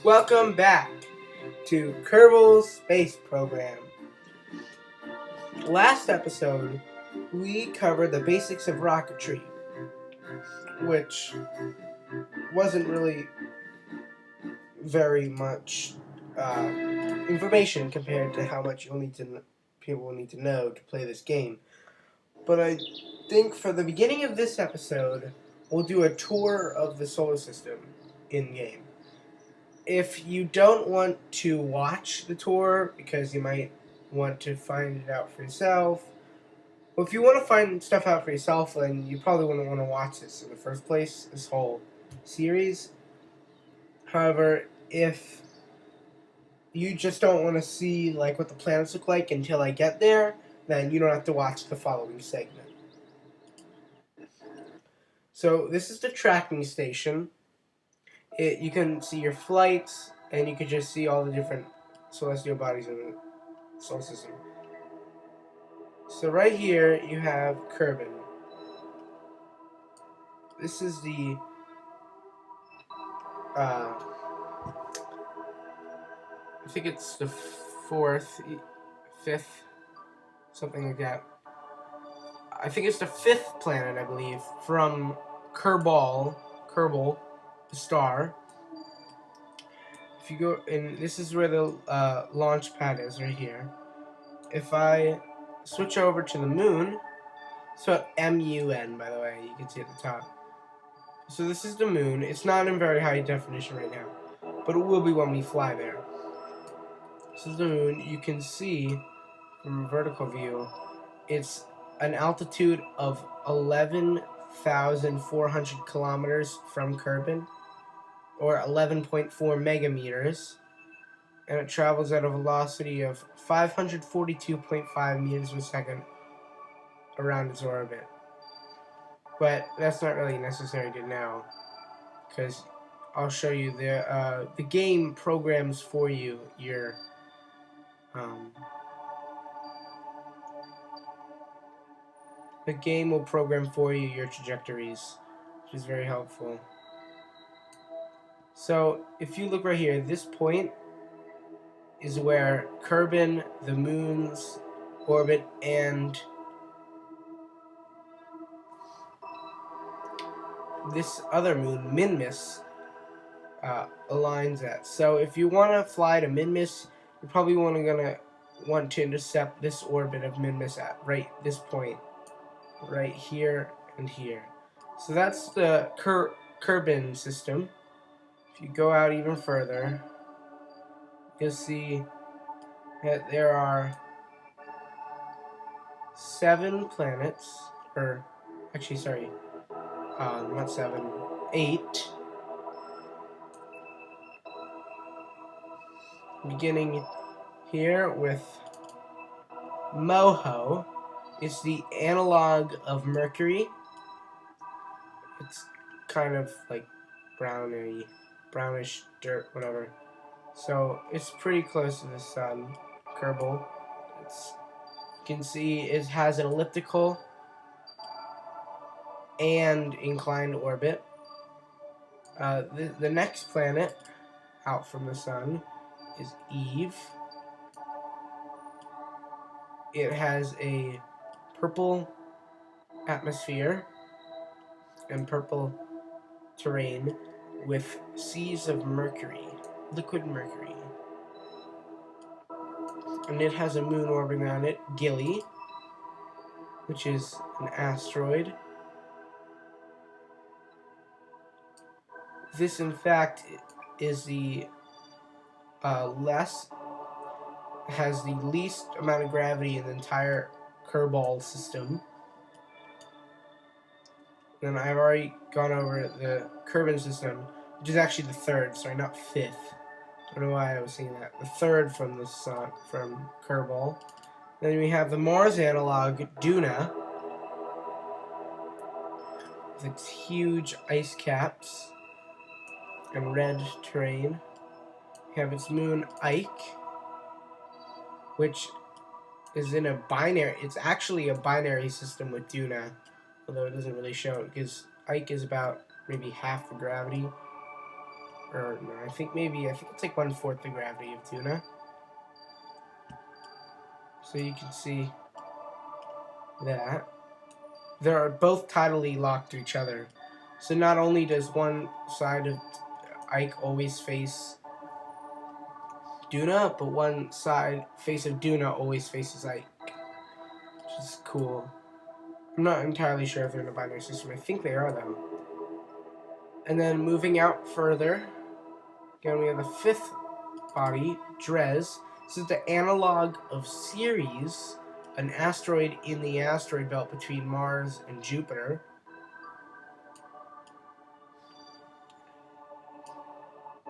Welcome back to Kerbal Space Program. Last episode, we covered the basics of rocketry, which wasn't really very much information compared to how much people will need to know to play this game. But I think for the beginning of this episode, we'll do a tour of the solar system in-game. If you don't want to watch the tour because you might want to find it out for yourself, well, if you want to find stuff out for yourself, then you probably wouldn't want to watch this in the first place, this whole series. However, if you just don't want to see like what the planets look like until I get there, then you don't have to watch the following segment. So this is the tracking station. You can see your flights, and you can just see all the different celestial bodies in the solar system. So right here you have Kerbin. This is the I think it's the fifth, something like that. I think it's the fifth planet, I believe, from Kerbal, the star. If you go, and this is where the launch pad is, right here. If I switch over to the moon, so MUN, by the way, you can see at the top. So this is the moon. It's not in very high definition right now, but it will be when we fly there. This is the moon. You can see from a vertical view, it's an altitude of 11,400 kilometers from Kerbin, or 11.4 megameters, and it travels at a velocity of 542.5 meters per second around its orbit. But that's not really necessary to know, because I'll show you the game programs for you your the game will program for you your trajectories, which is very helpful. So if you look right here, this point is where Kerbin, the moon's orbit, and this other moon, Minmus, aligns at. So if you want to fly to Minmus, you're probably gonna want to intercept this orbit of Minmus at right this point, right here and here. So that's the Kerbin system. If you go out even further, you'll see that there are 7 planets, or actually, sorry, not 7, 8. Beginning here with Moho. It's the analog of Mercury. It's kind of like brownish dirt, whatever. So it's pretty close to the sun, Kerbal. You can see it has an elliptical and inclined orbit. The next planet out from the sun is Eve. It has a purple atmosphere and purple terrain with seas of mercury, liquid mercury. And it has a moon orbiting around it, Gilly, which is an asteroid. This, in fact, is the has the least amount of gravity in the entire Kerbal system. And I've already gone over the Kerbin system, which is actually the third, sorry, not fifth. I don't know why I was saying that. The third from the sun, from Kerbal. Then we have the Mars analog, Duna, with its huge ice caps and red terrain. We have its moon, Ike, which is in a binary. It's actually a binary system with Duna, although it doesn't really show it, because Ike is about maybe half the gravity. or no, I think it's like 1/4 the gravity of Duna. So you can see that. They're both tidally locked to each other. So not only does one side of Ike always face Duna, but one face of Duna always faces Ike, which is cool. I'm not entirely sure if they're in a binary system. I think they are, though. And then moving out further, again we have the fifth body, Dres. This is the analog of Ceres, an asteroid in the asteroid belt between Mars and Jupiter.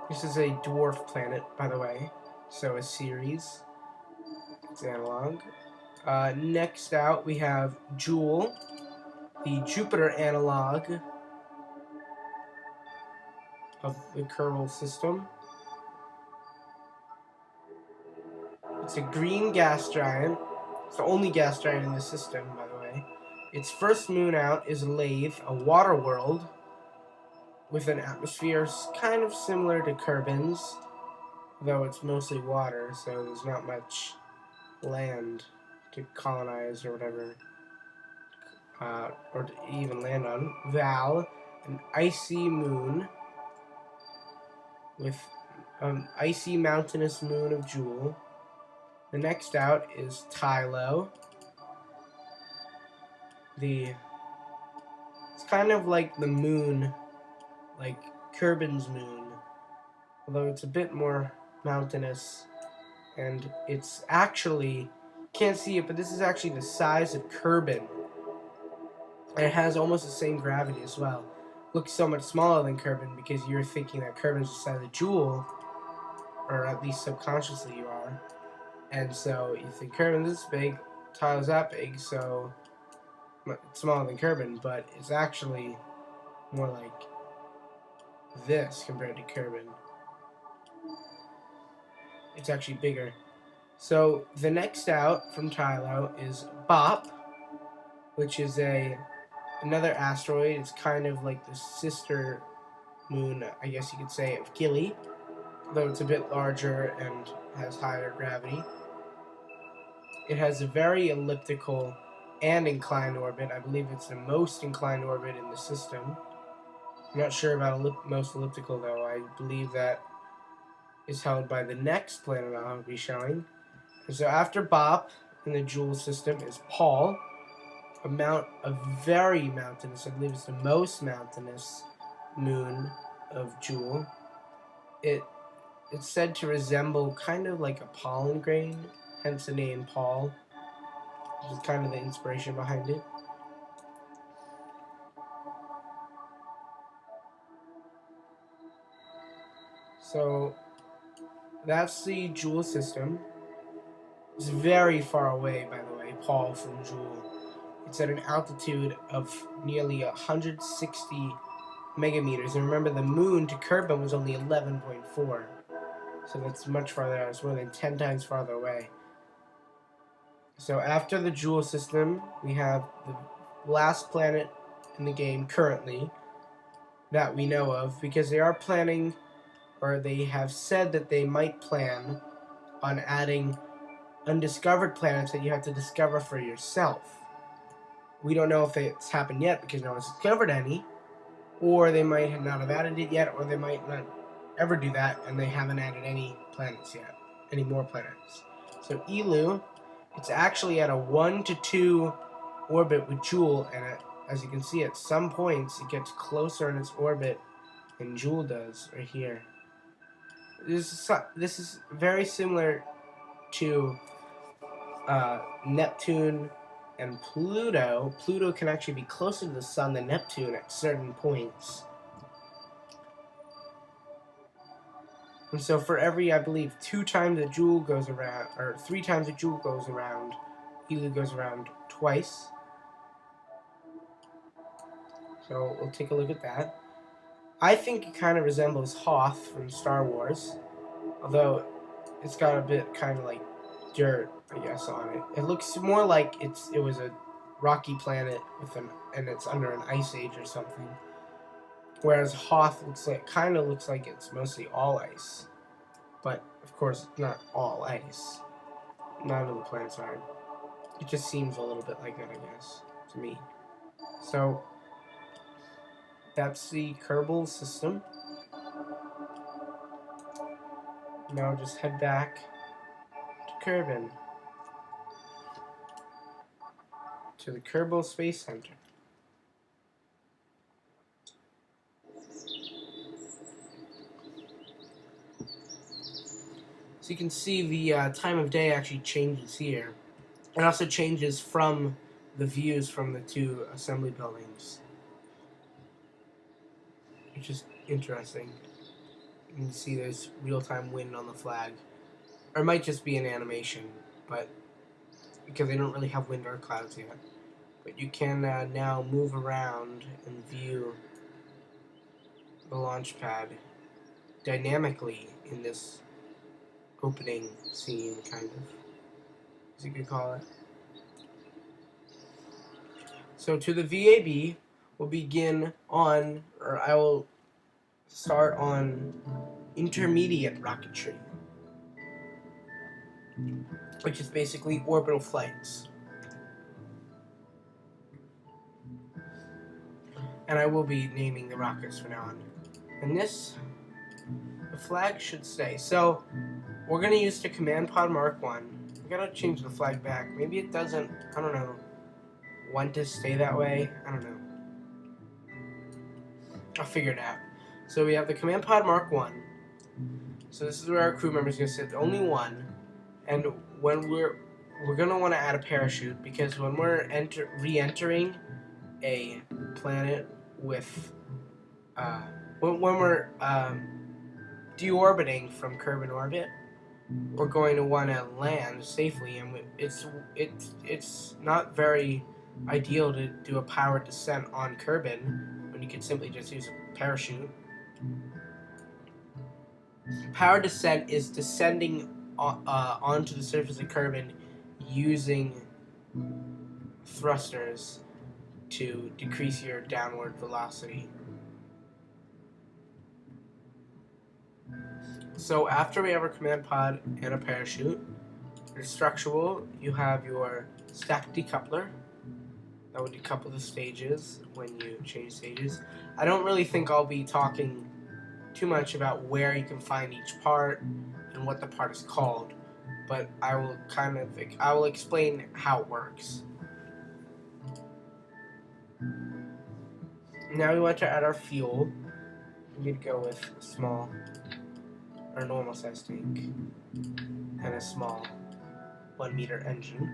This is a dwarf planet, by the way, so a Ceres. It's analog. Next out, we have Jool, the Jupiter analog of the Kerbal system. It's a green gas giant. It's the only gas giant in the system, by the way. Its first moon out is Lathe, a water world with an atmosphere kind of similar to Kerbin's, though it's mostly water, so there's not much land to colonize or whatever, or to even land on. Val, an icy moon with an icy mountainous moon of Jool. The next out is Tylo. It's kind of like the moon, like Kerbin's moon, although it's a bit more mountainous, and it's actually, can't see it, but this is actually the size of Kerbin, and it has almost the same gravity as well. Looks so much smaller than Kerbin because you're thinking that Kerbin's the size of Jool, or at least subconsciously you are, and so you think Kerbin's this big, Tylo's that big, so it's smaller than Kerbin, but it's actually more like this compared to Kerbin. It's actually bigger. So the next out from Tylo is Bop, which is another asteroid. It's kind of like the sister moon, I guess you could say, of Gilly, though it's a bit larger and has higher gravity. It has a very elliptical and inclined orbit. I believe it's the most inclined orbit in the system. I'm not sure about most elliptical, though. I believe that is held by the next planet I'll be showing. And so after Bop in the Jool system is Paul, a very mountainous, I believe it's the most mountainous moon of Jool. It's said to resemble kind of like a pollen grain, hence the name Paul, which is kind of the inspiration behind it. So that's the Jool system. It's very far away, by the way, Paul from Jool. It's at an altitude of nearly 160 megameters. And remember, the moon to Kerbin was only 11.4. So that's much farther out. It's more than 10 times farther away. So after the Jool system, we have the last planet in the game currently that we know of, because they are planning, or they have said that they might plan on adding undiscovered planets that you have to discover for yourself. We don't know if it's happened yet because no one's discovered any, or they might not have added it yet, or they might not ever do that, and they haven't added any planets yet, any more planets. So Elu, it's actually at a 1 to 2 orbit with Jool, and as you can see, at some points it gets closer in its orbit than Jool does, right here. This is very similar to Neptune and Pluto. Pluto can actually be closer to the Sun than Neptune at certain points. And so for every, I believe, 2 times that Jool goes around, or 3 times that Jool goes around, Elu goes around twice. So we'll take a look at that. I think it kind of resembles Hoth from Star Wars, although it's got a bit kind of like dirt, I guess, on it. It looks more like it was a rocky planet and it's under an ice age or something. Whereas Hoth kind of looks like it's mostly all ice, but of course it's not all ice. None of the planets are. It just seems a little bit like that, I guess, to me. So that's the Kerbal system. Now just head back to Kerbin, to the Kerbal Space Center. So you can see the time of day actually changes here. It also changes from the views from the two assembly buildings, which is interesting. You can see there's real-time wind on the flag. Or it might just be an animation, but because they don't really have wind or clouds yet. But you can now move around and view the launch pad dynamically in this opening scene, kind of, as you could call it. So to the VAB, we'll begin on, or I will start on intermediate rocketry, which is basically orbital flights. And I will be naming the rockets from now on. And this, the flag should stay. So we're going to use the Command Pod Mark 1. We got to change the flag back. Maybe it doesn't, I don't know, want to stay that way. I don't know. I'll figure it out. So we have the Command Pod Mark 1. So this is where our crew members are going to sit. Only one. And when we're going to want to add a parachute, because when we're re-entering a planet with when we're deorbiting from Kerbin orbit, we're going to want to land safely, and it's not very ideal to do a powered descent on Kerbin when you could simply just use a parachute. Powered descent is descending onto the surface of Kerbin using thrusters to decrease your downward velocity. So after we have our command pod and a parachute, your structural, you have your stack decoupler that will decouple the stages when you change stages. I don't really think I'll be talking too much about where you can find each part and what the part is called, but I will explain how it works. Now we want to add our fuel. We'd go with a small or normal size tank and a small 1 meter engine.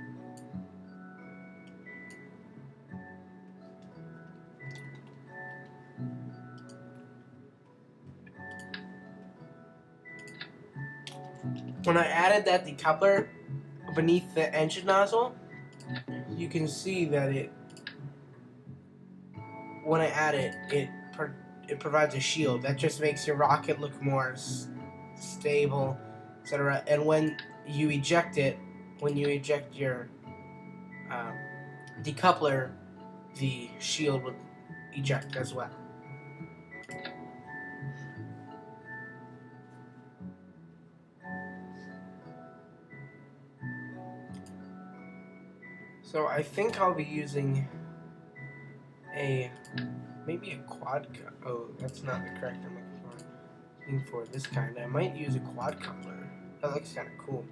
When I added that decoupler beneath the engine nozzle, you can see that when I add it, it provides a shield that just makes your rocket look more stable, etc. And when you eject it, when you eject your decoupler, the shield will eject as well. So I think I'll be using maybe a quad. Oh, that's not the correct I'm looking for this kind. I might use a quad coupler. That looks kind of cool.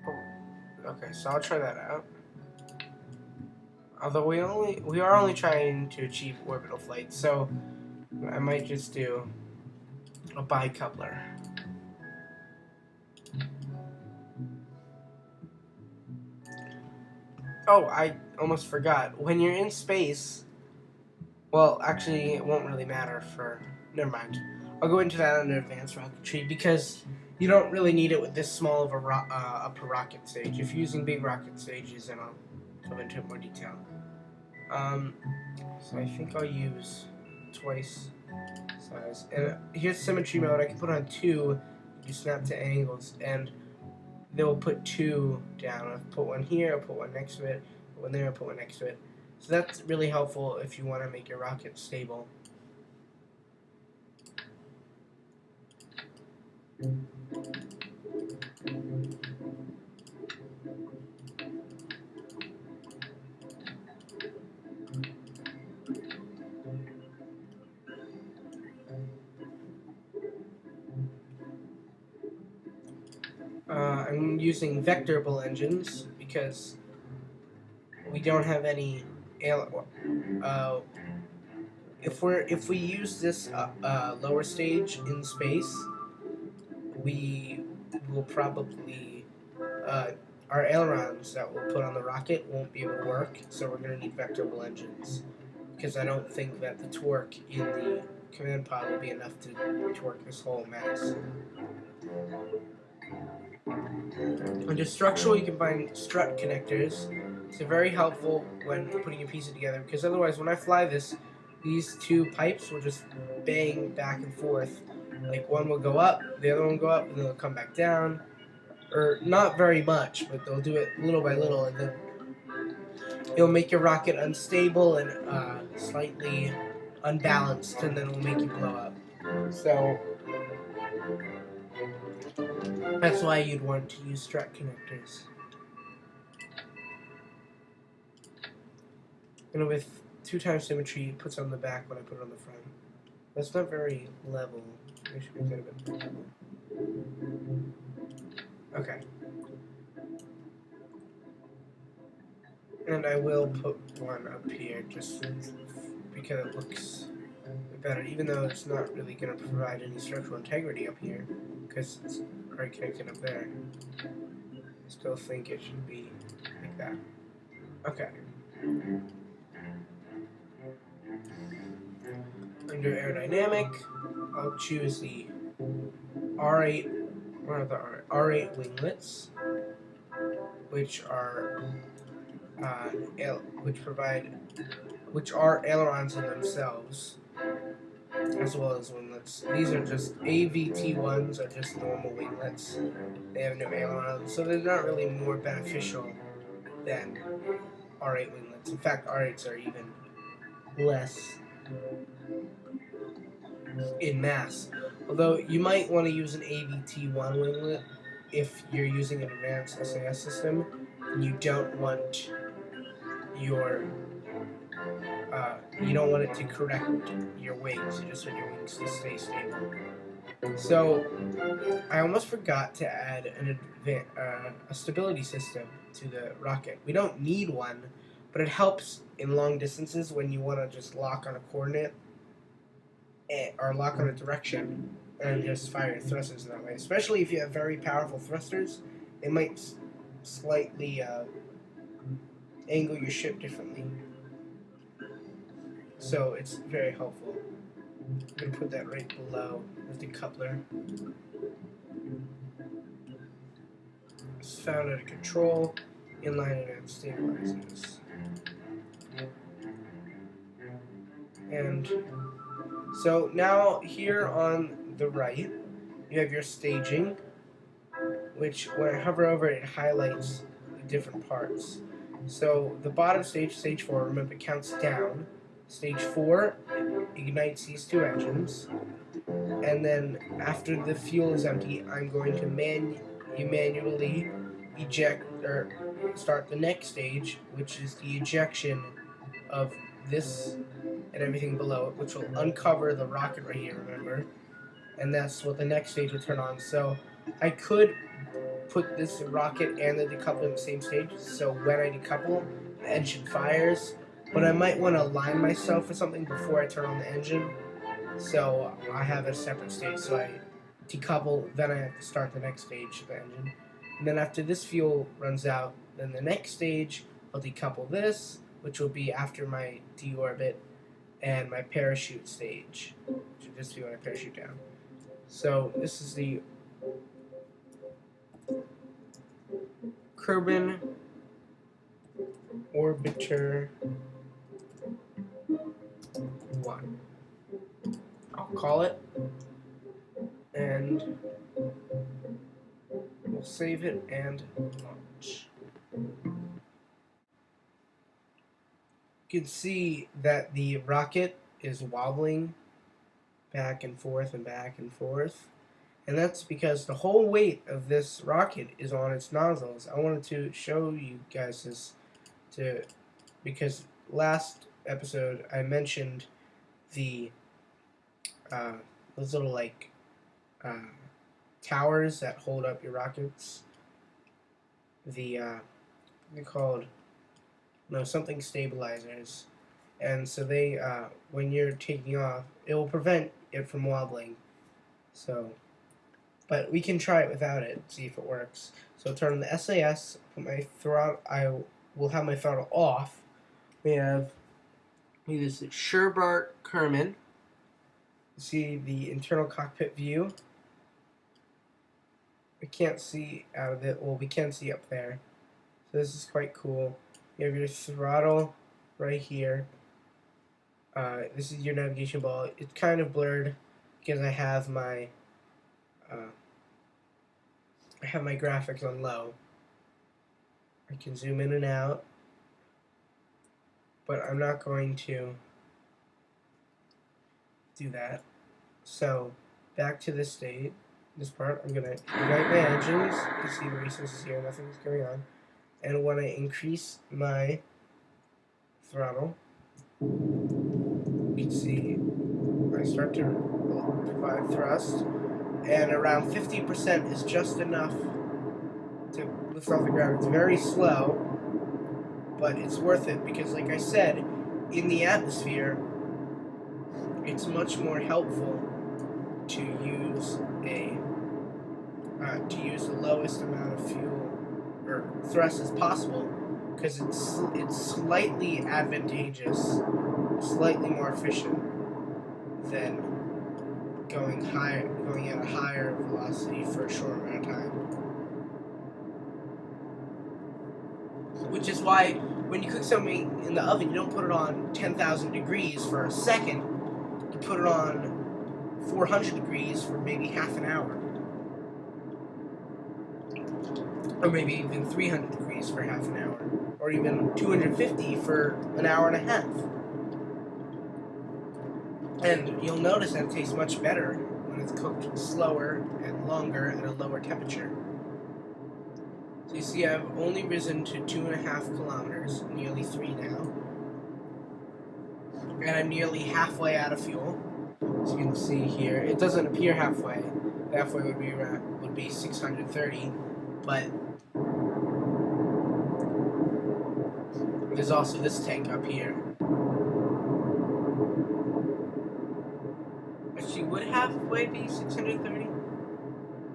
Oh, okay, so I'll try that out. Although we are only trying to achieve orbital flight, so I might just do a bicoupler. Oh, I almost forgot. When you're in space, well, actually, it won't really matter for... Never mind. I'll go into that under advanced rocketry because you don't really need it with this small of a upper rocket stage. If you're using big rocket stages, then I'll go into more detail. So I think I'll use twice size. And here's symmetry mode. I can put on 2. You snap to angles, and they'll put 2 down. I'll put one here. I'll put one next to it. when they're gonna put one next to it. So that's really helpful if you want to make your rocket stable. I'm using vectorable engines because we don't have any. If we use this lower stage in space, we will probably our ailerons that we'll put on the rocket won't be able to work. So we're going to need vectorable engines because I don't think that the torque in the command pod will be enough to torque this whole mass. Under structural, you can find strut connectors. It's very helpful when putting a piece together because otherwise, when I fly this, these two pipes will just bang back and forth. Like one will go up, the other one will go up, and then they'll come back down. Or not very much, but they'll do it little by little, and then it'll make your rocket unstable and slightly unbalanced, and then it'll make you blow up. So that's why you'd want to use strut connectors. And with 2 times symmetry, it puts on the back when I put it on the front. That's not very level. I should make that a bit more level. Okay. And I will put one up here just because it looks better, even though it's not really going to provide any structural integrity up here because it's already connected up there. I still think it should be like that. Okay. Under aerodynamic, I'll choose the R8, one of the R8 winglets, which are which are ailerons in themselves, as well as winglets. These are just AVT1s, are just normal winglets. They have no ailerons, so they're not really more beneficial than R8 winglets. In fact, R8s are even less in mass. Although you might want to use an AVT1 winglet if you're using an advanced SAS system and you don't want your you don't want it to correct your wings. You just want your wings to stay stable. So I almost forgot to add a stability system to the rocket. We don't need one, but it helps in long distances when you want to just lock on a coordinate or lock on a direction and just fire your thrusters that way. Especially if you have very powerful thrusters, they might slightly angle your ship differently. So it's very helpful. I'm going to put that right below the decoupler. It's found out of control, inlining and stabilizers. And so now here on the right, you have your staging, which when I hover over it highlights the different parts. So the bottom stage, stage 4, remember it counts down. Stage 4 ignites these 2 engines, and then after the fuel is empty, I'm going to manually eject or start the next stage, which is the ejection of this and everything below it, which will uncover the rocket right here, remember? And that's what the next stage will turn on. So I could put this rocket and the decoupler in the same stage, so when I decouple, the engine fires, but I might want to align myself for something before I turn on the engine, so I have a separate stage. So I decouple, then I have to start the next stage of the engine. And then after this fuel runs out, then the next stage, I'll decouple this, which will be after my deorbit and my parachute stage, which will just be when I parachute down. So this is the Kerbal Orbiter 1. I'll call it, and we'll save it and launch. you can see that the rocket is wobbling back and forth and back and forth. And that's because the whole weight of this rocket is on its nozzles. I wanted to show you guys this because last episode I mentioned the uh, those little like uh, towers that hold up your rockets. They're called something stabilizers, and so they when you're taking off, it will prevent it from wobbling. So, but we can try it without it, see if it works. So turn on the SAS. Put my throttle. I will have my throttle off. We have this Sherbart Kerman. See the internal cockpit view. We can't see out of it. Well, we can see up there. So this is quite cool. You have your throttle right here. This is your navigation ball. It's kind of blurred because I have my graphics on low. I can zoom in and out, but I'm not going to do that. So back to this part, I'm gonna ignite my engines. You can see the resources here, nothing's going on. And when I increase my throttle, you can see I start to provide thrust, and around 50% is just enough to lift off the ground. It's very slow, but it's worth it because, like I said, in the atmosphere, it's much more helpful to use the lowest amount of fuel or thrust as possible, because it's slightly advantageous, slightly more efficient than going at a higher velocity for a short amount of time. Which is why when you cook something in the oven, you don't put it on 10,000 degrees for a second. You put it on 400 degrees for maybe half an hour. Or maybe even 300 degrees for half an hour. Or even 250 for an hour and a half. And you'll notice that it tastes much better when it's cooked slower and longer at a lower temperature. So you see I've only risen to 2.5 kilometers, nearly 3 now. And I'm nearly halfway out of fuel. So you can see here, it doesn't appear halfway. Halfway would be 630, but there's also this tank up here. Actually, would halfway be 630?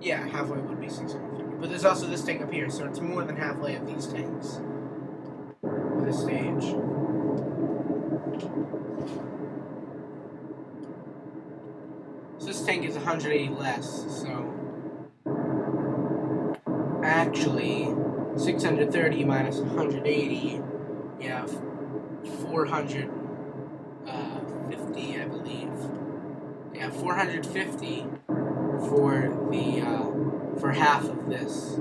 Yeah, halfway would be 630. But there's also this tank up here, so it's more than halfway of these tanks for this stage. So this tank is 180 less, so actually 630 minus 180, yeah, 450, I believe. Yeah, 450 for half of this,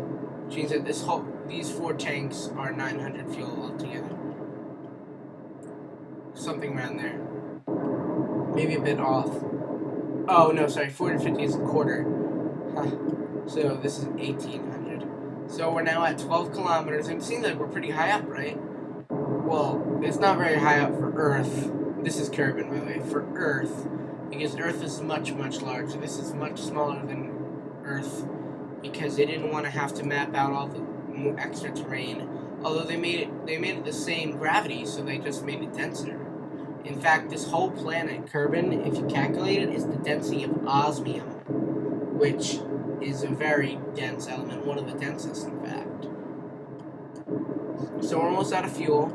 which means that these 4 tanks are 900 fuel altogether. Something around there. Maybe a bit off. Oh no, sorry, 450 is a quarter. So this is 1800. So we're now at 12 kilometers, and it seems like we're pretty high up, right? Well, it's not very high up for Earth. This is Kerbal, by the way, for Earth, because Earth is much, much larger. This is much smaller than Earth, because they didn't want to have to map out all the extra terrain. Although they made it the same gravity, so they just made it denser. In fact, this whole planet, Kerbal, if you calculate it, is the density of osmium, which is a very dense element, one of the densest, in fact. So we're almost out of fuel.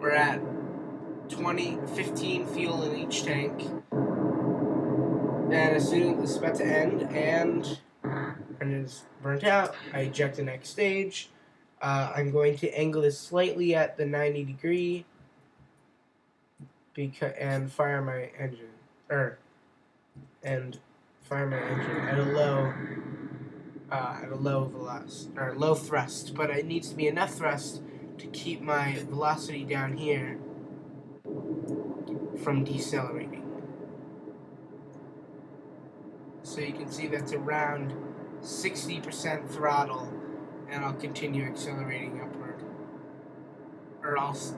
We're at 15 fuel in each tank. And as soon as it's about to end and it's burnt out, I eject the next stage. I'm going to angle this slightly at the 90 degree and fire my engine. At a low velocity or low thrust, but it needs to be enough thrust to keep my velocity down here from decelerating. So you can see that's around 60% throttle, and I'll continue accelerating upward, or else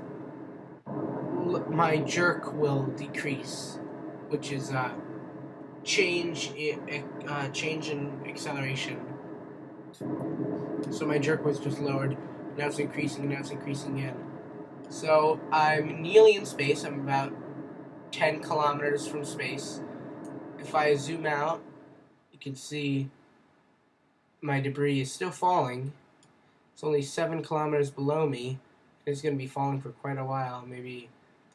my jerk will decrease, which is change in acceleration. So my jerk was just lowered, now it's increasing, now it's increasing again. So I'm nearly in space. I'm about 10 kilometers from space. If I zoom out, you can see my debris is still falling. It's only 7 kilometers below me. It's going to be falling for quite a while, maybe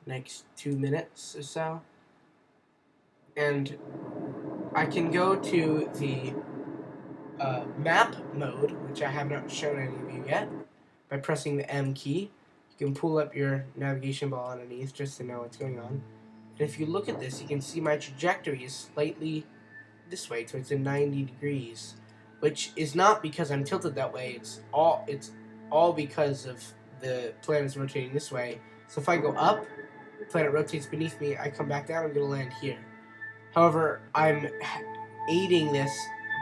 next 2 minutes or so. And I can go to the map mode, which I have not shown any of you yet, by pressing the M key. You can pull up your navigation bar underneath just to know what's going on. And if you look at this, you can see my trajectory is slightly this way, towards the 90 degrees, which is not because I'm tilted that way. It's all because of the planet's rotating this way. So if I go up, the planet rotates beneath me, I come back down, I'm going to land here. However, I'm aiding this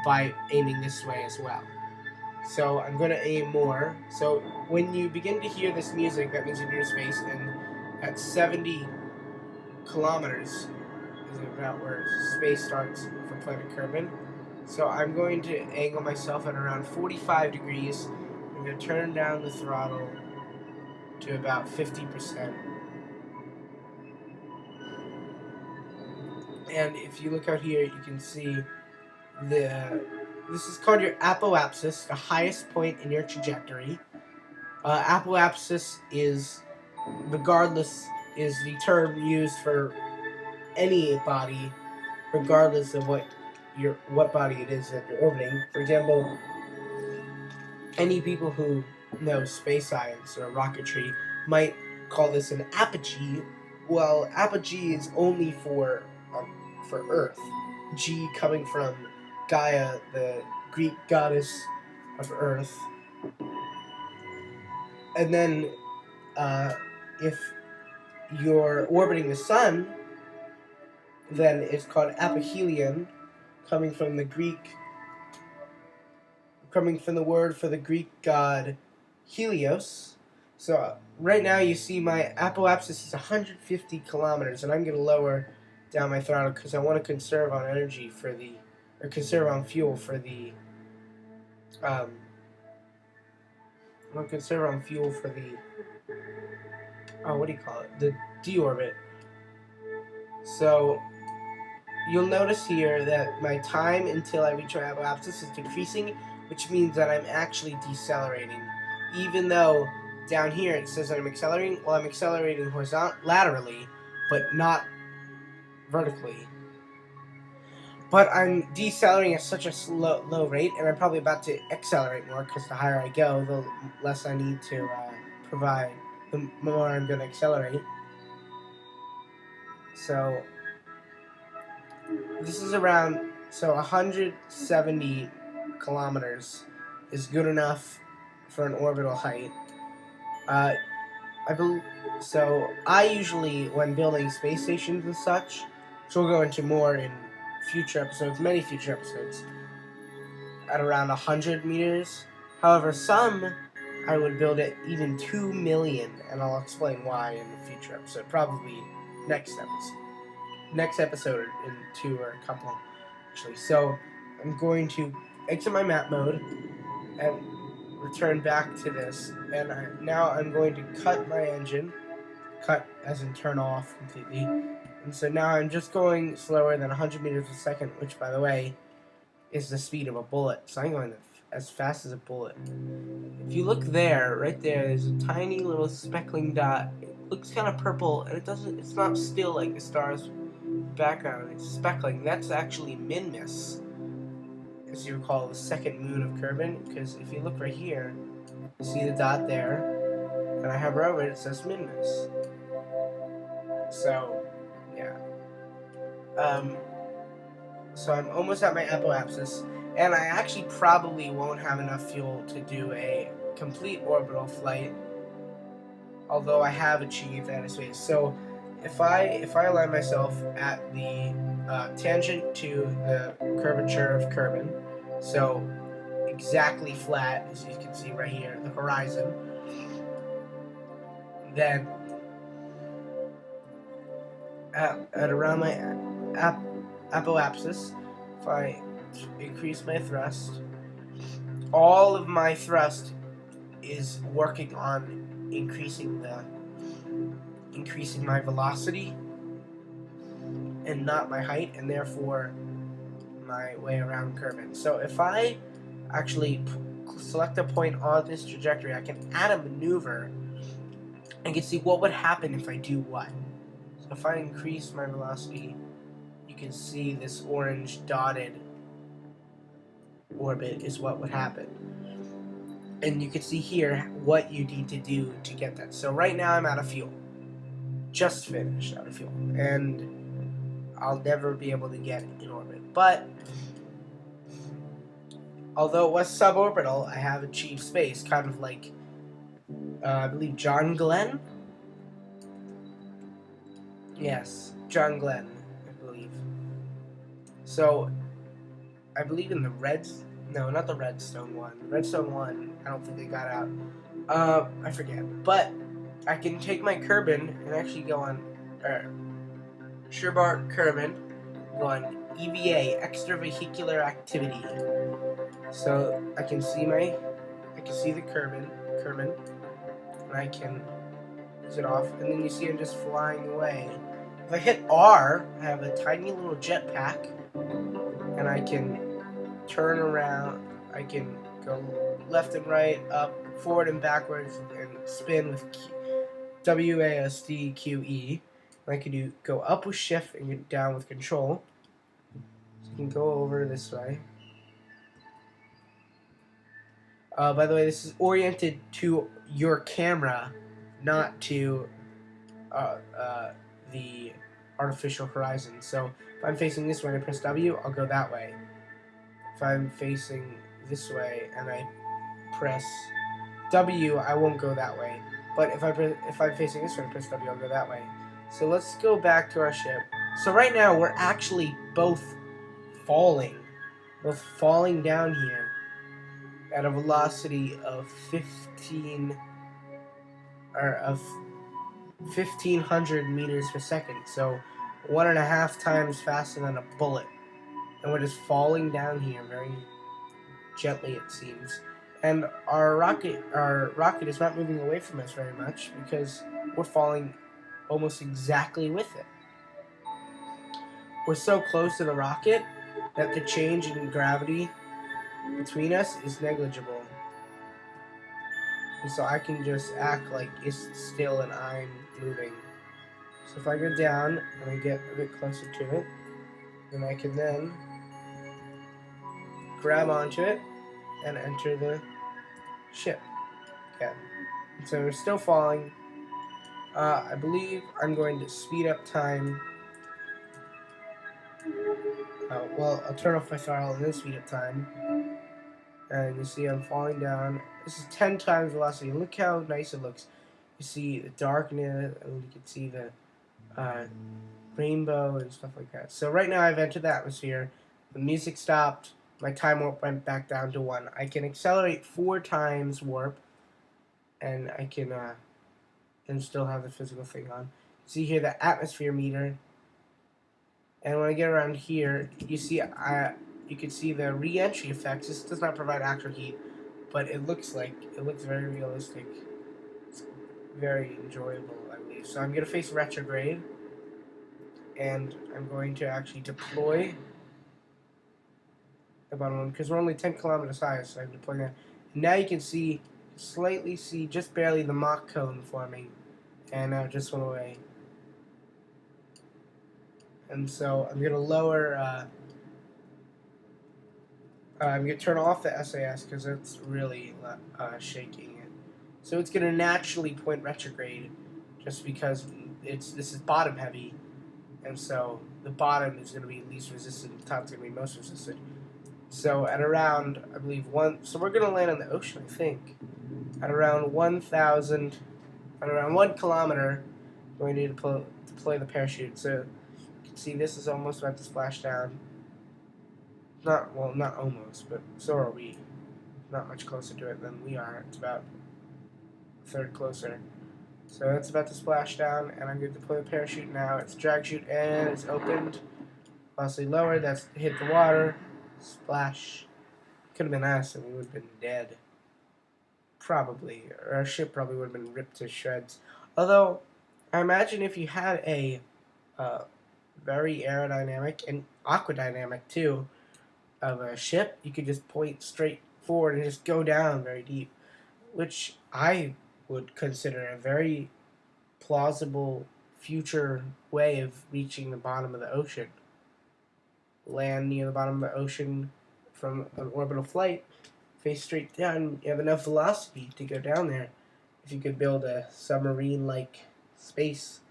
by aiming this way as well. So I'm going to aim more. So when you begin to hear this music, that means you're near space, and at 70 kilometers is about where space starts for planet Kerbal. So I'm going to angle myself at around 45 degrees. I'm going to turn down the throttle to about 50%. And if you look out here, you can see this is called your apoapsis, the highest point in your trajectory. Apoapsis is the term used for any body, regardless of what body it is that you're orbiting. For example, any people who know space science or rocketry might call this an apogee. Well, apogee is only for Earth. G coming from Gaia, the Greek goddess of Earth. And then, if you're orbiting the sun, then it's called apohelion, coming from the word for the Greek god Helios. So right now you see my apoapsis is 150 kilometers, and I'm going to lower down my throttle because I want to conserve on conserve on fuel for the the deorbit. So you'll notice here that my time until I reach my apoapsis is decreasing, which means that I'm actually decelerating. Even though down here it says that I'm accelerating, well, I'm accelerating laterally, but not vertically. But I'm decelerating at such a low rate, and I'm probably about to accelerate more, because the higher I go, the less I need to provide, the more I'm going to accelerate. So this is around, 170 kilometers is good enough for an orbital height. So I usually, when building space stations and such, which we'll go into more in many future episodes, at around 100 meters. However, some I would build at even 2 million, and I'll explain why in a future episode, probably next episode or in 2 or a couple, actually. So I'm going to exit my map mode and return back to this, and now I'm going to cut my engine, cut as in turn off completely, and so now I'm just going slower than 100 meters a second, which, by the way, is the speed of a bullet. So I'm going as fast as a bullet. If you look there, right there's a tiny little speckling dot. It looks kind of purple, and it's not still like the star's background. It's speckling. That's actually Minmus, as you recall, the second moon of Kerbal. Because if you look right here, you see the dot there, and I hover over it, it says Minmus. So, yeah. So I'm almost at my apoapsis, and I actually probably won't have enough fuel to do a complete orbital flight, although I have achieved outer space. So if I align myself at the tangent to the curvature of Kerbin, so exactly flat, as you can see right here, the horizon, then at around my apoapsis, if I increase my thrust, all of my thrust is working on increasing my velocity and not my height, and therefore my way around Kerbin. So if I actually select a point on this trajectory, I can add a maneuver and can see what would happen if I do what. So if I increase my velocity, you can see this orange dotted orbit is what would happen. And you can see here what you need to do to get that. So right now I'm out of fuel. Just finished out of fuel. And I'll never be able to get in orbit. But although it was suborbital, I have achieved space, kind of like, I believe, John Glenn? Yes, John Glenn, I believe. So, I believe in the Reds... No, not the Redstone one. The Redstone one, I don't think they got out. I forget. But, I can take my Kerbin and actually go on... Sherbart Kerbin, go on EVA, Extravehicular Activity. So, I can see the Kerbin, and I can use it off, and then you see I'm just flying away. If I hit R, I have a tiny little jetpack, and I can turn around. I can go left and right, up, forward and backwards, and spin with WASD And I can go up with shift and get down with control. So you can go over this way. By the way, this is oriented to your camera, not to the artificial horizon. So if I'm facing this way and I press W, I'll go that way. If I'm facing this way and I press W, I won't go that way. But if I'm facing this way and press W, I'll go that way. So let's go back to our ship. So right now we're actually both falling down here at a velocity of 1,500 meters per second, so 1.5 times faster than a bullet. And we're just falling down here very gently, it seems. And our rocket is not moving away from us very much because we're falling almost exactly with it. We're so close to the rocket that the change in gravity between us is negligible. And so I can just act like it's still and I'm moving. So if I go down and I get a bit closer to it, then I can then grab onto it and enter the ship again. And so we're still falling. I believe I'm going to speed up time. Well, I'll turn off my throttle and then speed up time. And you see I'm falling down. This is 10 times velocity. Look how nice it looks. You see the darkness, and you can see the rainbow and stuff like that. So right now I've entered the atmosphere. The music stopped. My time warp went back down to 1. I can accelerate 4 times warp, and I can and still have the physical thing on. See here the atmosphere meter. And when I get around here, you can see the re-entry effects. This does not provide actual heat, but it looks very realistic. It's very enjoyable, I believe. So I'm gonna face retrograde, and I'm going to actually deploy the bottom one because we're only 10 kilometers high, so I'm deploying that. And now you can slightly see just barely the Mach cone forming, and now it just went away. And so I'm gonna lower. I'm going to turn off the SAS because it's really shaking it. So it's going to naturally point retrograde just because this is bottom heavy. And so the bottom is going to be least resistant, the top's going to be most resistant. So at around, I believe, so we're going to land on the ocean, I think. At around 1 kilometer, we need to deploy the parachute. So you can see this is almost about to splash down. Not almost, but so are we. Not much closer to it than we are. It's about a third closer. So it's about to splash down, and I'm going to deploy the parachute now. It's drag chute, and it's opened. Velocity lower, that's hit the water. Splash. Could have been us, and we would have been dead. Probably. Or our ship probably would have been ripped to shreds. Although, I imagine if you had a very aerodynamic and aquadynamic too of a ship, you could just point straight forward and just go down very deep, which I would consider a very plausible future way of reaching the bottom of the ocean. Land near the bottom of the ocean from an orbital flight, face straight down, you have enough velocity to go down there. If you could build a submarine-like space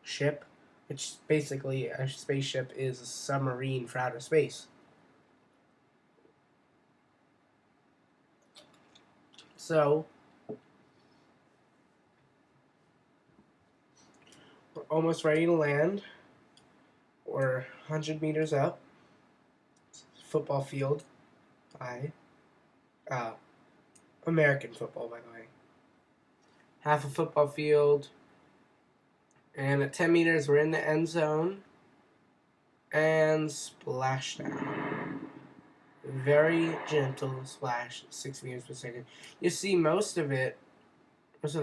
ship, which basically a spaceship is a submarine for outer space. So, we're almost ready to land. We're 100 meters up. Football field. American football, by the way. Half a football field. And at 10 meters, we're in the end zone. And splash down. Very gentle splash, 6 meters per second. You see most of the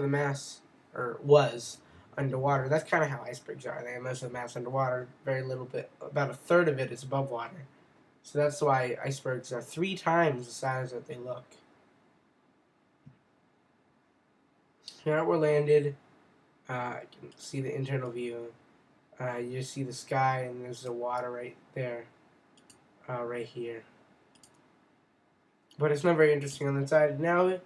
mass, was underwater. That's kind of how icebergs are. They have most of the mass underwater. Very little bit, about a third of it is above water. So that's why icebergs are 3 times the size that they look. Here we're landed. I can see the internal view. You just see the sky, and there's the water right there, right here. But it's not very interesting on the side. Now,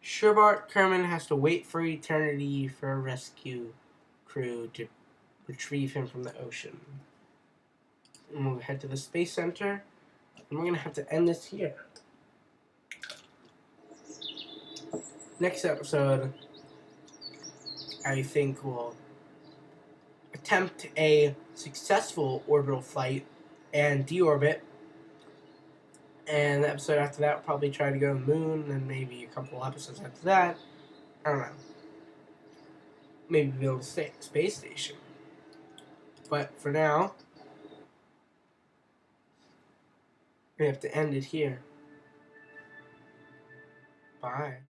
Sherbart Kerman has to wait for eternity for a rescue crew to retrieve him from the ocean. And we'll head to the Space Center, and we're going to have to end this here. Next episode, I think we'll attempt a successful orbital flight and deorbit. And the episode after that, we'll probably try to go to the moon, and maybe a couple episodes after that. I don't know. Maybe build a space station. But for now, we have to end it here. Bye.